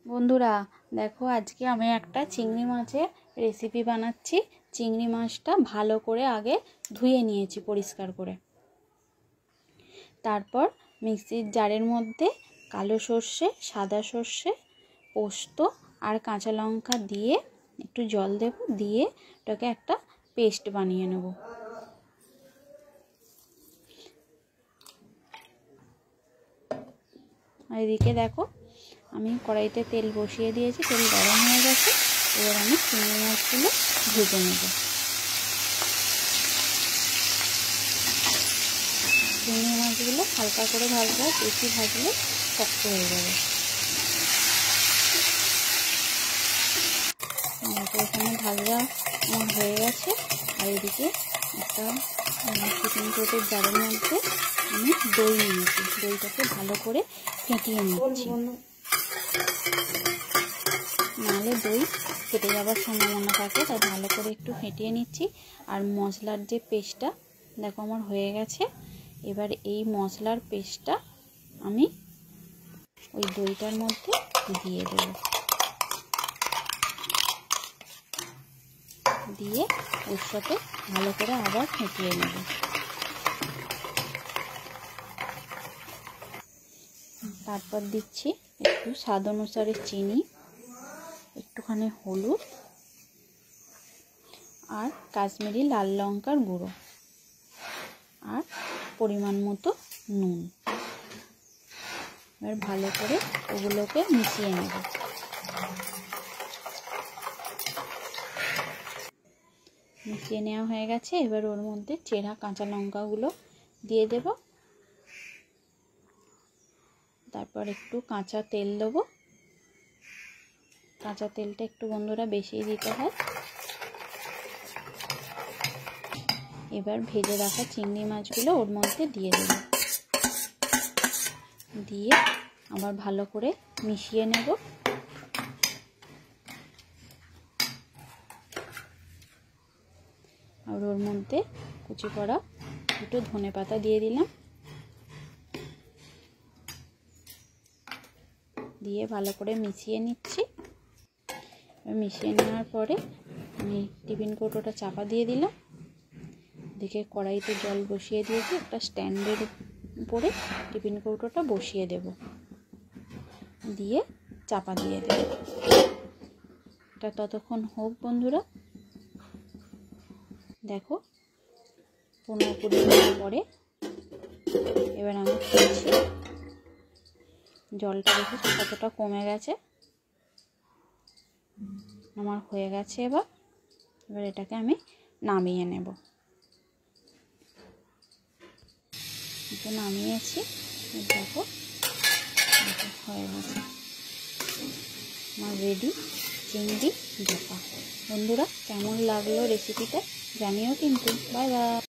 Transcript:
বন্ধুরা দেখো, আজকে আমি একটা চিংড়ি মাছের রেসিপি বানাচ্ছি। চিংড়ি মাছটা ভালো করে আগে ধুয়ে নিয়েছি পরিষ্কার করে। তারপর মিক্সির জারের মধ্যে কালো সর্ষে, সাদা সর্ষে, পোস্ত আর কাঁচা লঙ্কা দিয়ে একটু জল দেব, দিয়ে ওটাকে একটা পেস্ট বানিয়ে নেব। আর এদিকে দেখো, আমি কড়াইতে তেল বসিয়ে দিয়েছি, তেল গরম হয়ে গেছে। এবার আমি চিংড়ি মাছগুলো ভেজে নেব। চিংড়ি মাছগুলো হালকা করে ভাজবো, বেশি ভাজলে শক্ত হয়ে যাবে। এখানে ভাজা আমার হয়ে গেছে। আর এদিকে একটা চিকেন কোটের জারের মধ্যে আমি দই নিয়েছি, দইটাকে ভালো করে ফেটিয়ে নিচ্ছি, নাহলে দই কেটে যাওয়ার সম্ভাবনা থাকে, তাই ভালো করে একটু ফেটিয়ে নিচ্ছি। আর মশলার যে পেস্টটা দেখো আমার হয়ে গেছে। এবার এই মশলার পেস্টটা আমি ওই দইটার মধ্যে দিয়ে দেব, দিয়ে ওর সাথে ভালো করে আবার ফেটিয়ে নেব। তারপর দিচ্ছি একটু স্বাদ অনুসারে চিনি, একটুখানি হলুদ আর কাশ্মীরি লাল লঙ্কার গুঁড়ো আর পরিমাণ মতো নুন। এবার ভালো করে ওগুলোকে মিশিয়ে নেব। মিশিয়ে নেওয়া হয়ে গেছে। এবার ওর মধ্যে চেরা কাঁচা লঙ্কাগুলো দিয়ে দেব। তারপর একটু কাঁচা তেল দেবো। কাঁচা তেলটা একটু বন্ধুরা বেশি দিতে হয়। এবার ভেজে রাখা চিংড়ি মাছগুলো ওর মধ্যে দিয়ে দেব, দিয়ে আবার ভালো করে মিশিয়ে নেব। আর ওর মধ্যে কুচি করা দুটো ধনেপাতা দিয়ে দিলাম, দিয়ে ভালো করে মিশিয়ে নিচ্ছি। মিশিয়ে নেওয়ার পরে আমি টিফিন কৌটোটা চাপা দিয়ে দিলাম। দেখে কড়াইতে জল বসিয়ে দিয়েছি, একটা স্ট্যান্ডের উপরে টিফিন কৌটোটা বসিয়ে দেব, দিয়ে চাপা দিয়ে দেব। এটা ততক্ষণ হোক বন্ধুরা। দেখো 15-20 মিনিট পরে এবার আমি খুলছি। জলটা দেখে কতটা কমে গেছে, আমার হয়ে গেছে। এবার এটাকে আমি নামিয়ে নেব। নামিয়েছি, দেখো হয়ে গেছে আমার রেডি চিংড়ি ভাপা। বন্ধুরা কেমন লাগলো রেসিপিটা জানিও কিন্তু। Bye bye.